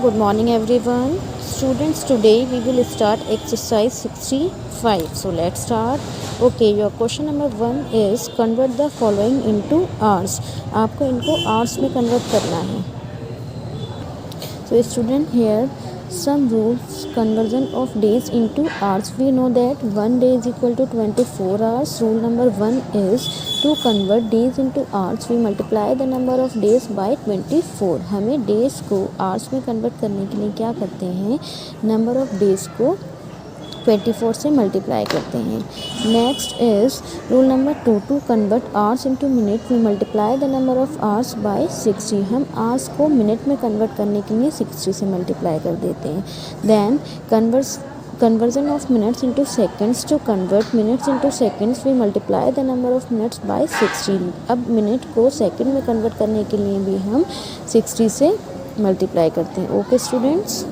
Good morning everyone. Students, today we will start exercise 65. So let's start. Okay, your question number 1 is convert the following into hours. आपको इनको hours में convert करना है. So student, here some rules conversion of days into hours. We know that 1 day is equal to 24 hours. Rule number 1 is to convert days into hours we multiply the number of days by 24. हमें days को hours में convert करने के लिए क्या करते हैं, number of days को 24 से मल्टीप्लाई करते हैं. Next is rule number 2 to convert hours into minute we multiply the number of hours by 60. हम आवर्स को मिनट में कन्वर्ट करने के लिए 60 से मल्टीप्लाई कर देते हैं. Then conversion of minutes into seconds. To convert minutes into seconds we multiply the number of minutes by 60. अब मिनट को सेकंड में कन्वर्ट करने के लिए भी हम 60 से मल्टीप्लाई करते हैं. Okay students.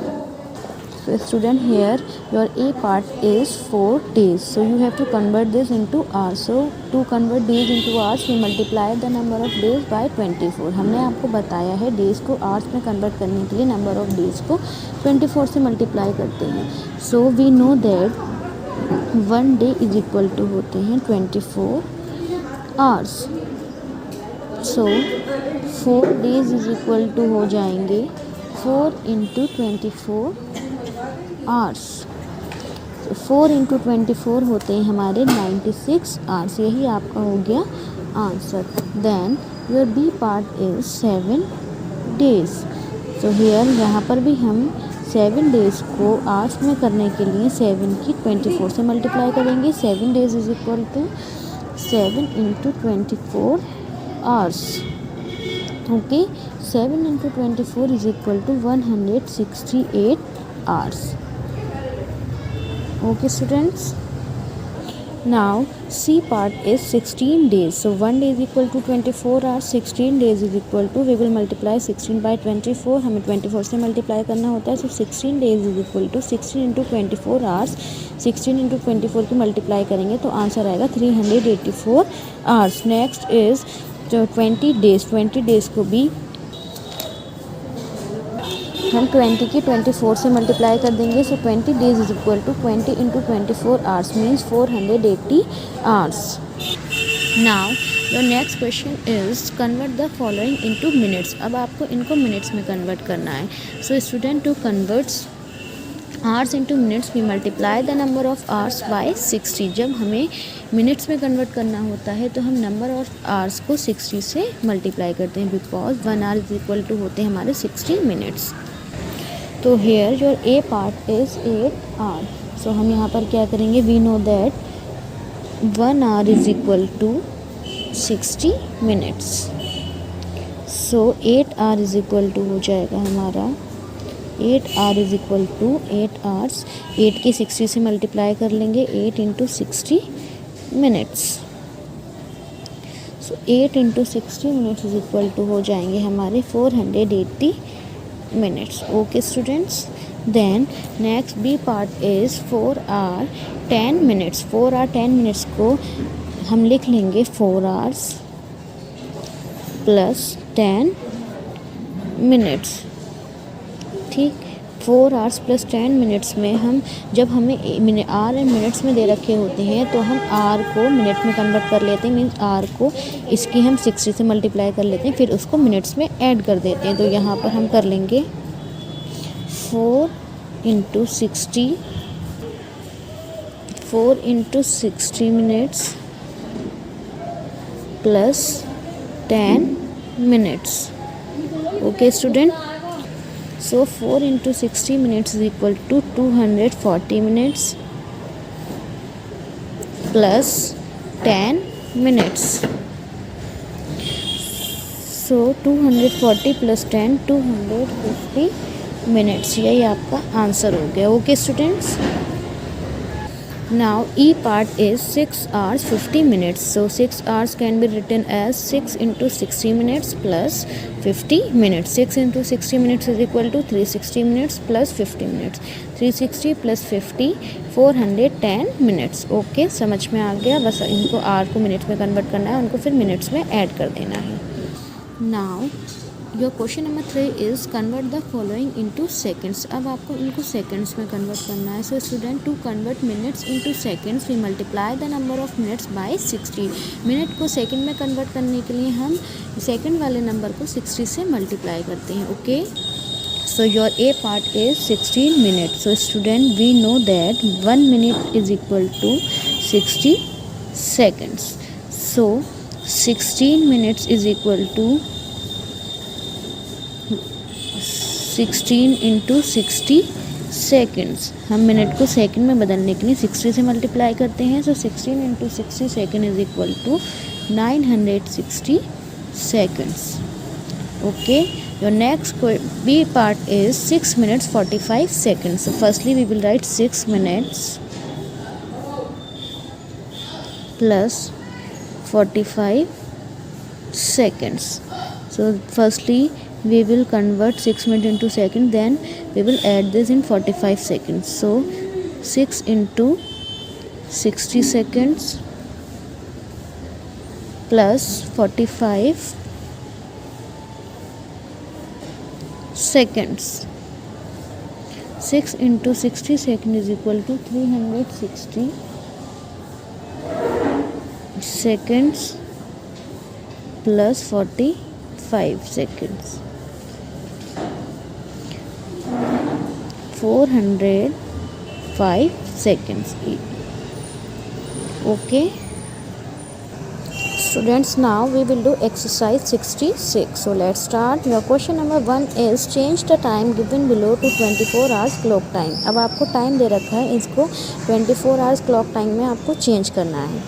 So student, here your A part is 4 days. So you have to convert this into hours. So to convert days into hours we multiply the number of days by 24. हमने आपको बताया है days को hours में convert करने के लिए number of days को 24 से multiply करते हैं. So we know that 1 day is equal to होते हैं 24 hours. So 4 days is equal to हो जाएंगे 4 into 24 आवर्स. 4 इंटू 24 होते हैं हमारे 96 आवर्स. यही आपका हो गया answer. Then your B part is 7 days. So here यहाँ पर भी हम 7 डेज़ को आवर्स में करने के लिए 7 की 24 से मल्टीप्लाई करेंगे. 7 days is equal to 7 into 24 hours. Okay, 7 into 24 is equal to 168 hours. Okay students, now C part is 16 days. So 1 day is equal to 24 hours. 16 days is equal to, we will multiply 16 by 24. हमें 24 से multiply करना होता है. So 16 days is equal to 16 into 24 hours. 16 into 24 की multiply करेंगे तो answer आएगा 384 hours. Next is जो 20 डेज़ को भी हम 20 की 24 से मल्टीप्लाई कर देंगे. So 20 days is equal to 20 into 24 hours means 480 hours. Now your next question is convert the following into minutes. अब आपको इनको मिनट्स में कन्वर्ट करना है. So student, to converts hours into minutes we multiply the number of hours by 60. जब हमें minutes में convert करना होता है तो हम नंबर ऑफ आवर्स को 60 से मल्टीप्लाई करते हैं because 1 hour is equal to होते हैं हमारे 60 मिनट्स. तो here your A part is 8 hour. So हम यहाँ पर क्या करेंगे, we know that 1 hour is equal to 60 minutes. So 8 hour is equal to हो जाएगा हमारा 8 hour is equal to 8 hours. 8 की 60 से मल्टीप्लाई कर लेंगे. 8 into 60 minutes. So 8 into 60 minutes is equal to हो जाएंगे हमारे 480 minutes. Okay students, then next B part is 4 hour 10 minutes. 4 hour 10 minutes को हम लिख लेंगे 4 hours plus 10 minutes. ठीक, 4 hours plus 10 minutes में हम जब हमें आर एंड मिनट्स में दे रखे होते हैं तो हम आर को मिनट में कन्वर्ट कर लेते हैं. मीन्स आर को इसकी हम 60 से मल्टीप्लाई कर लेते हैं, फिर उसको मिनट्स में ऐड कर देते हैं. तो यहाँ पर हम कर लेंगे 4 into 60 minutes plus 10 minutes. Okay student. So 4 into 60 minutes is equal to 240 minutes plus 10 minutes. So 240 plus 10 250 minutes. यही आपका आंसर हो गया. Okay students. Now E part is 6 hours 50 minutes. So 6 hours can be written as 6 into 60 minutes plus 50 minutes. 6 into 60 minutes is equal to 360 minutes plus 50 minutes. 360 plus 50 410 minutes. Okay, समझ में आ गया. बस इनको आर को minutes में convert करना है, उनको फिर मिनट्स में ऐड कर देना है. Now your question number 3 is convert the following into seconds. अब आपको इनको सेकंड्स में कन्वर्ट करना है। So student, to convert minutes into seconds we multiply the number of minutes by 60। Minute को सेकंड में कन्वर्ट करने के लिए हम सेकंड वाले नंबर को 60 से मल्टीप्लाई करते हैं। Okay, so your A part is 16 minutes. So student, we know that 1 minute is equal to 60 seconds. So 16 minutes is equal to 16 into 60 seconds. हम मिनट को सेकंड में बदलने के लिए 60 से मल्टीप्लाई करते हैं. So 16 into 60 second is equal to 960 seconds. Okay. Your next B part is 6 minutes 45 seconds. So firstly we will write 6 minutes plus 45 seconds. So firstly we will convert 6 minutes into second, then we will add this in 45 seconds. So 6 into 60 seconds plus 45 seconds. 6 into 60 seconds is equal to 360 seconds plus 45 seconds. 405 seconds. Okay. Students, now we will do exercise 66. So let's start. Your question number 1 is change the time given below to 24 hours clock time. अब आपको time दे रखा है, इसको 24 hours clock time में आपको change करना है.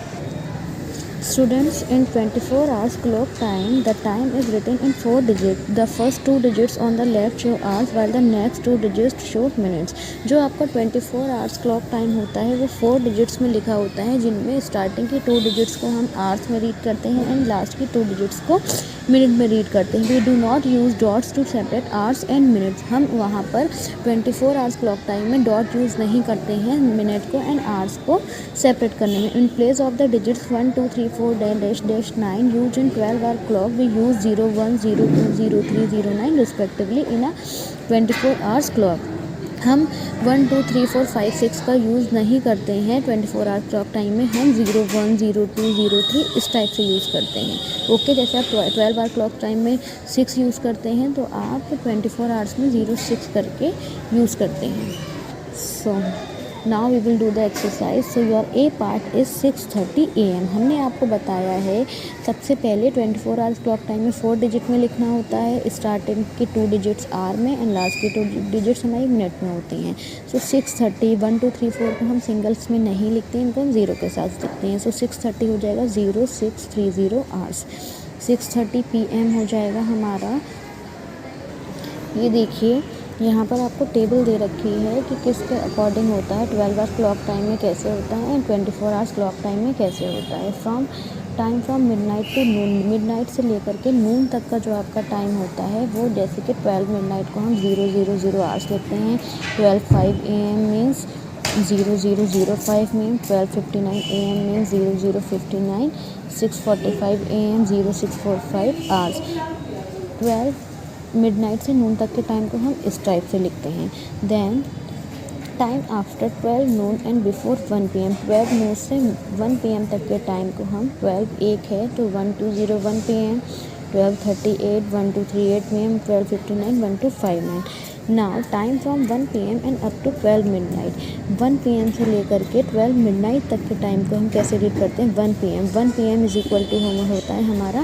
Students, in 24 hours clock time, the time is written in 4 digits. The first 2 digits on the left show hours while the next 2 digits show minutes. जो आपका 24 hours clock time होता है वो 4 digits में लिखा होता है, जिनमें स्टार्टिंग की 2 digits को हम hours में रीड करते हैं एंड लास्ट की 2 digits को मिनट में रीड करते हैं. We do not use dots to separate hours and minutes. हम वहाँ पर 24 hours clock time में डॉट यूज़ नहीं करते हैं मिनट को एंड आवर्स को सेपरेट करने में. In place of the digits 1 2 3 4 dash dash 9 used in 12 hour clock, we use 0 1 0 2 0 3 0 9 respectively in a 24 hours clock. हम 1 2 3 4 5 6 का यूज़ नहीं करते हैं 24 आवर क्लॉक टाइम में. हम 0 1 0 2 0 3 इस टाइप से यूज़ करते हैं. ओके, जैसे आप 12 आवर क्लॉक टाइम में 6 यूज़ करते हैं तो आप 24 आवर्स में 0 6 करके यूज़ करते हैं. So now we will do the exercise. So your A part is 6:30 AM. हमने आपको बताया है सबसे पहले 24 आवर्स क्लॉक टाइम में 4 डिजिट में लिखना होता है. स्टार्टिंग की 2 डिजिट्स आर में एंड लास्ट की 2 डिजिट्स हमारी मिनट में होती हैं. सो 6:30 1 2 3 4 को हम सिंगल्स में नहीं लिखते हैं, इनको हम 0 के साथ लिखते हैं. सो 6:30 हो जाएगा 0630 आवर्स. 6:30 PM हो जाएगा हमारा. ये देखिए यहाँ पर आपको टेबल दे रखी है कि किसके अकॉर्डिंग होता है. 12 आवर्स क्लॉक टाइम में कैसे होता है एंड 24 आवर्स क्लॉक टाइम में कैसे होता है. From midnight to noon, midnight से लेकर के नून तक का जो आपका टाइम होता है वो जैसे कि 12 मिडनाइट को हम 0000 आवर्स लिखते हैं. 12:05 AM means 0005 mean. 12:59 AM means 0059. 6:45 AM 0645 hours. 12 midnight से नून तक के टाइम को हम इस टाइप से लिखते हैं. Then time after 12 noon and before 1 PM. 12 noon से 1 PM तक के टाइम को हम 12 1 है तो 1201 PM. 12:38 1238 PM. 12:59 1259. Now time from 1 PM and up to 12 midnight. 1 PM से लेकर के 12 मिडनाइट तक के टाइम को हम कैसे रीड करते हैं 1 PM. 1 PM is equal to होता है हमारा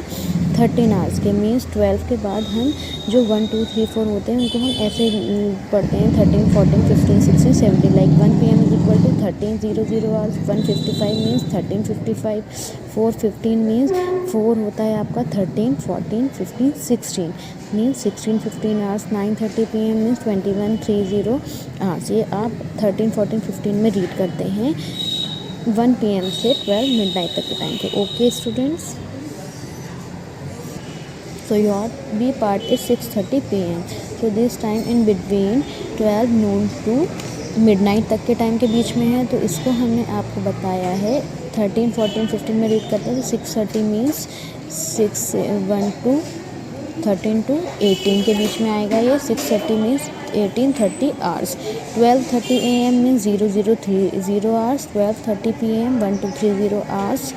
13 आवर्स के. मीन्स 12 के बाद हम जो 1 2 3 4 होते हैं उनको हम ऐसे पढ़ते हैं 13 14 15 16 17. Like 1 PM is equal to 13:00 hours. 1:55 means 13:55. 4:15 means 4 होता है आपका 13 14 15 16 means 16:15 hours. 9:30 PM means 21:30 hours. ये आप 13 14 15 में रीड करते हैं 1 PM से 12 मिडनाइट तक के टाइम के. Okay students, so your B part is 6:30 PM. so this time in between 12 noon to midnight तक के टाइम के बीच में है, तो इसको हमने आपको बताया है 13 14 15 में रीड करते हैं. तो 6:30 मीन्स 6 1 2 13 to 18 के बीच में आएगा ये। 6:30 means 18:30 hours. 12:30 AM means 0030 hours. 12:30 PM 1230 hours.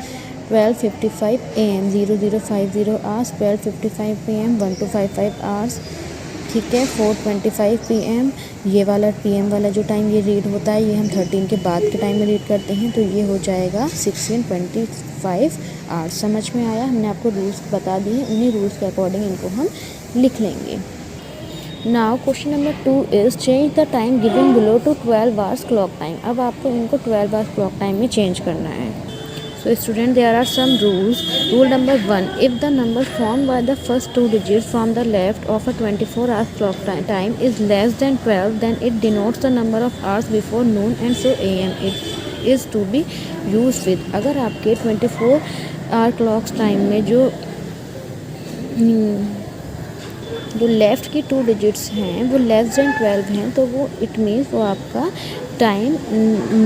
12:55 AM 0050 hours. 12:55 PM 1255 hours. ठीक है। 4:25 PM ये वाला PM वाला जो टाइम ये रीड होता है ये हम 13 के बाद के टाइम में रीड करते हैं, तो ये हो जाएगा 16:25 आवर्स। समझ में आया? हमने आपको रूल्स बता दिए, उन्हीं रूल्स के अकॉर्डिंग इनको हम लिख लेंगे। Now question number 2 is change the time given below to 12 hours clock time. अब आपको इनको 12 आवर्स क्लॉक टाइम में चेंज करना है। So student, there are some rules. Rule number 1, if the number formed by the first two digits from the left of a 24 hours clock time is less than 12, then it denotes the number of hours before noon and so AM it is to be used with. अगर आपके 24 hour clock time में जो left की 2 digits हैं वो less than 12 हैं, तो वो इट मीन्स वो आपका टाइम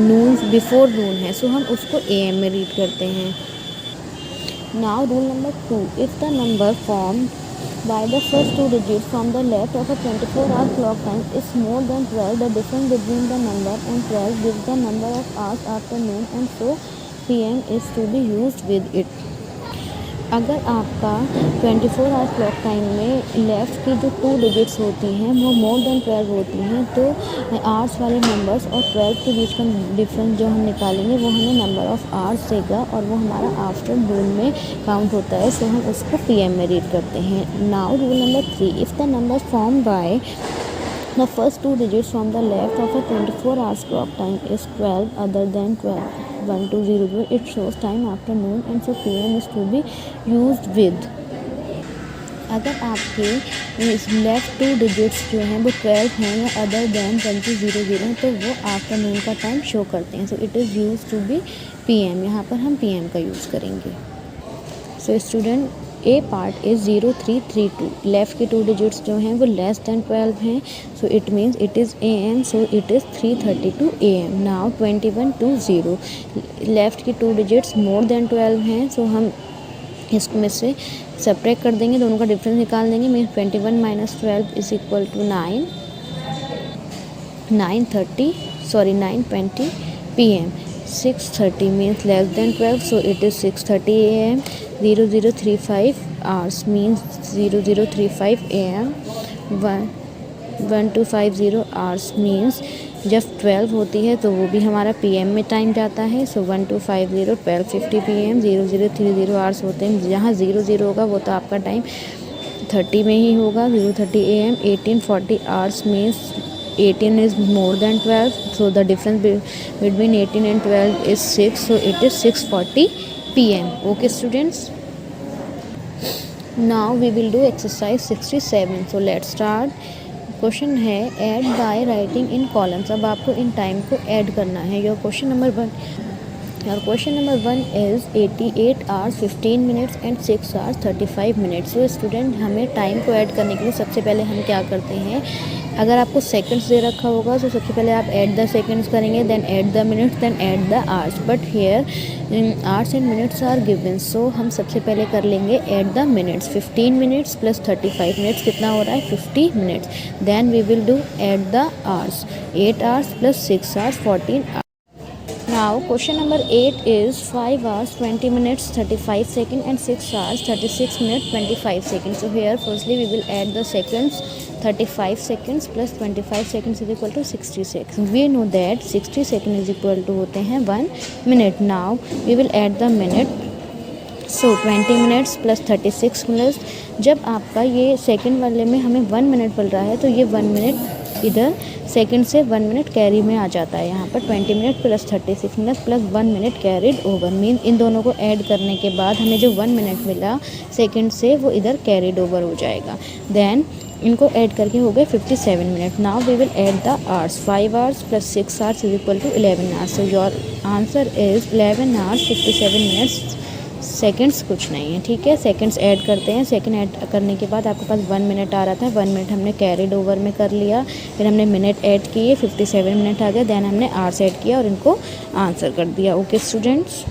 नून बिफोर नून है, सो हम उसको AM में रीड करते हैं। Now rule number 2, if the number form by the first 2 digits from the left of a 24 hour clock time is more than 12, the difference between the number and 12 gives the number of hours after noon and so PM is to be used with it. अगर आपका 24 hour clock time में left की जो 2 digits होती हैं वो मोर than 12 होती हैं, तो आवर्स वाले नंबर्स और 12 के बीच का डिफरेंस जो हम निकालेंगे वो हमें नंबर ऑफ़ आवर्स देगा और वो हमारा आफ्टर नून में काउंट होता है, सो हम उसको PM में रीड करते हैं। Now rule number 3, if the number form by the first 2 digits from the left of a 24 hours clock time is 12 other than 12 it shows time after noon and so PM is to be used with। अगर आपके left 2 digits जो हैं वो 12 हैं या other than 1200 हैं तो वो आफ्टरनून का टाइम शो करते हैं, so it is use to be PM। यहाँ पर हम PM का यूज़ करेंगे। So student, A part is 0332। Left की 2 डिजिट्स जो हैं वो लेस दैन 12 हैं, so it means it is AM, so it is 3:32 AM। Now 2120, left की 2 डिजिट्स मोर दैन 12 हैं, सो हम इसमें से सेपरेट कर देंगे, दोनों का डिफरेंस निकाल देंगे। Means 21 - 12 is equal to 9:20 PM। 6:30 means less than 12, so it is 6:30 AM। 0035 hours means 0035 AM। 1250 hours means जब 12 होती है तो वो भी हमारा PM में टाइम जाता है, सो 1250 1250 PM। 0030 आवर्स होते हैं, जहाँ 00 होगा वो तो आपका टाइम 30 में ही होगा, 0:30 AM। 1840 hours means 18 is more than 12, so the difference between 18 and 12 is 6, so it is 6:40 PM। Okay students, now we will do exercise 67, so let's start। Question है add bye writing in columns. अब आपको in time को add करना है। Your question number 1 और question number 1 is 88 hours 15 minutes and 6 hours 35 minutes। So student, हमें time को add करने के लिए सबसे पहले हम क्या करते हैं, अगर आपको सेकंड्स दे रखा होगा तो सबसे पहले आप ऐड द सेकंड्स करेंगे, then add the minutes, then add the hours. But here hours and minutes are given, so हम सबसे पहले कर लेंगे add the minutes. 15 minutes plus 35 minutes कितना हो रहा है, 50 minutes. Then we will do add the hours. 8 hours plus 6 hours 14 hours। Now question number 8 is 5 hours 20 minutes 35 seconds and 6 hours 36 minutes 25 seconds। So here firstly we will add the seconds। 35 seconds plus 25 seconds is equal to 60 seconds। We know that 60 seconds is equal to होते हैं 1 minute। Now we will add the minute। So 20 minutes plus 36 minutes। जब आपका ये second वाले में हमें 1 minute मिल रहा है तो ये 1 मिनट इधर सेकंड से 1 मिनट कैरी में आ जाता है। यहाँ पर 20 minute plus 36 minute plus 1 minute carried over. Mean in दोनों को ऐड करने के बाद हमें जो 1 मिनट मिला सेकंड से वो इधर कैरिड ओवर हो जाएगा। देन इनको ऐड करके हो गए 57 minute. Now we will add the hours. 5 hours plus 6 hours is equal to 11 hours। So your answer is 11 hours 57 minutes. Seconds कुछ नहीं है, ठीक है। सेकंड्स ऐड करते हैं। सेकंड ऐड करने के बाद आपके पास 1 मिनट आ रहा था, 1 मिनट हमने कैरिड ओवर में कर लिया। फिर हमने मिनट ऐड किए, 57 मिनट आ गए। देन हमने आवर्स ऐड किया और इनको आंसर कर दिया। Okay students,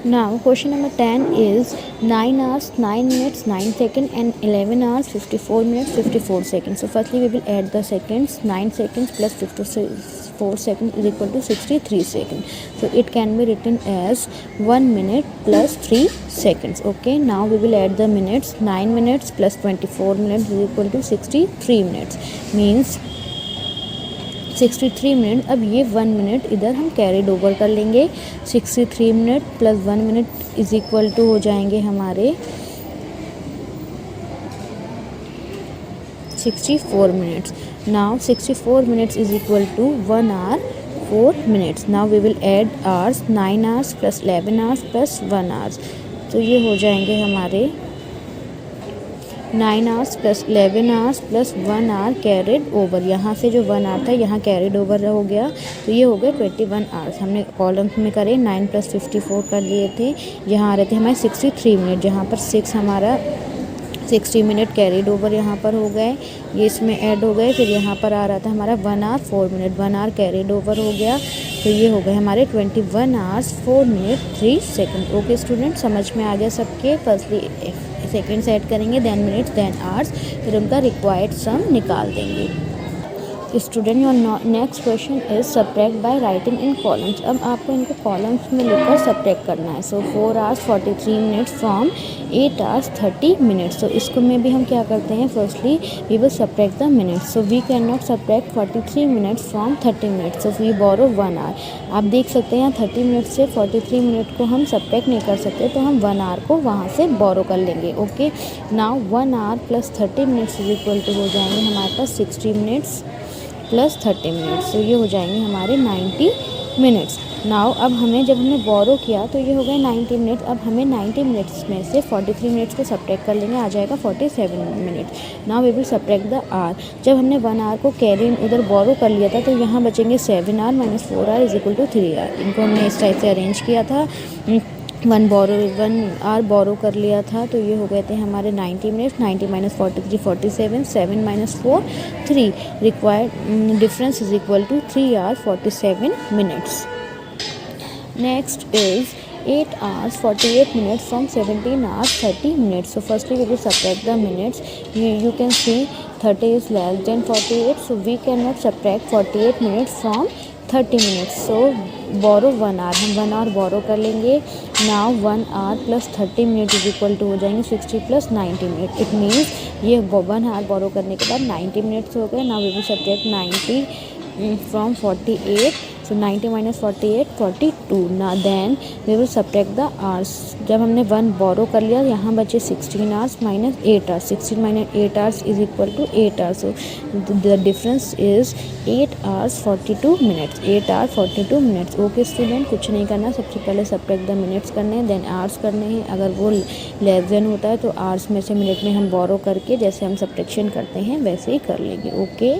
Now question number 10 is 9 hours 9 minutes 9 seconds and 11 hours 54 minutes 54 seconds. So firstly we will add the seconds. 9 seconds plus 54 seconds is equal to 63 seconds. So it can be written as 1 minute plus 3 seconds. Okay, now we will add the minutes. 9 minutes plus 24 minutes is equal to 63 minutes. Means 63 minute. अब ये 1 minute इधर हम carried over कर लेंगे. 63 minute plus 1 minute is equal to हो जाएंगे हमारे 64 minutes. Now 64 minutes is equal to 1 hour 4 minutes. Now we will add hours. 9 hours plus 11 hours plus 1 hours. तो ये हो जाएंगे हमारे 9 hours plus 11 hours plus 1 hour carried over. यहाँ से जो 1 आवर था यहाँ कैरिड ओवर हो गया. तो ये हो गए 21 आवर्स. हमने कॉलम्स में करे 9 प्लस 54 कर लिए थे. यहाँ आ रहे थे हमारे 63 मिनट, जहाँ पर 6 हमारा 60 मिनट कैरिड ओवर यहाँ पर हो गए. ये इसमें ऐड हो गए. फिर यहाँ पर आ रहा था हमारा 1 hour 4 minute. 1 hour carried over हो गया. तो ये हो गए हमारे 21 hours 4 minute 3 second. Okay student, समझ में आ गया सबके. फर्स्टली सेकेंड्स ऐड करेंगे, देन मिनट्स, देन आवर्स, फिर उनका रिक्वायर्ड सम निकाल देंगे. Student your next question is subtract by writing in columns. अब आपको इनको कॉलम्स में लिखकर सब्ट्रैक्ट करना है. So 4 hours 43 minutes from 8 hours 30 minutes. तो इसको में भी हम क्या करते हैं, firstly we will subtract the minutes. So we can not subtract 43 minutes from 30 minutes. So we borrow 1 hour. आप देख सकते हैं यहाँ 30 मिनट से 43 मिनट को हम सब्ट्रैक्ट नहीं कर सकते, तो हम 1 आवर को वहाँ से बोरो कर लेंगे. Okay, now 1 hour plus 30 minutes is equal to हो जाएंगे हमारे पास 60 मिनट्स प्लस 30 मिनट्स. तो ये हो जाएंगे हमारे 90 मिनट्स. नाउ अब हमें जब हमने बोरो किया तो ये हो गए 90 मिनट्स. अब हमें 90 मिनट्स में से 43 मिनट्स को सब्ट्रैक्ट कर लेंगे, आ जाएगा 47 minutes. Now we will subtract the hour. जब हमने 1 आवर को कैरी उधर बोरो कर लिया था तो यहाँ बचेंगे 7 hour minus 4 hour is equal to 3 hour. इनको हमने इस टाइप से अरेंज किया था. 1 आवर बोरो कर लिया था. तो ये हो गए थे हमारे 90 minutes. 90 minus 43 47, 7 minus 4 3. Required difference is equal to 3 hour 47 minutes. Next is 8 hours 48 minutes from 17 hours 30 minutes. So firstly we will subtract the minutes. You can see 30 is less than 48, so we cannot subtract 48 minutes from 30 minutes. So borrow 1 hour. हम 1 hour borrow कर लेंगे. Now 1 hour plus 30 minutes is equal to हो जाएंगे 60 plus 90 minutes. It means ये 1 hour borrow करने के बाद 90 minutes हो गए. Now we will subtract 90 from 48. So 90 minus 48 42. Now then we will subtract the hours. जब हमने 1 बोरो कर लिया, यहाँ बचे 16 hours minus 8 hours. 16 minus 8 hours is equal to 8 hours. So the difference is 8 hours 42 minutes. 8 hours 42 minutes. Okay student, कुछ नहीं करना. सबसे पहले सब्ट्रैक्ट द मिनट्स करने हैं, देन आवर्स करने हैं. अगर वो लेस देन होता है तो आवर्स में से मिनट में हम बोरो करके जैसे हम सब्ट्रैक्शन करते हैं वैसे ही कर लेंगे. ओके.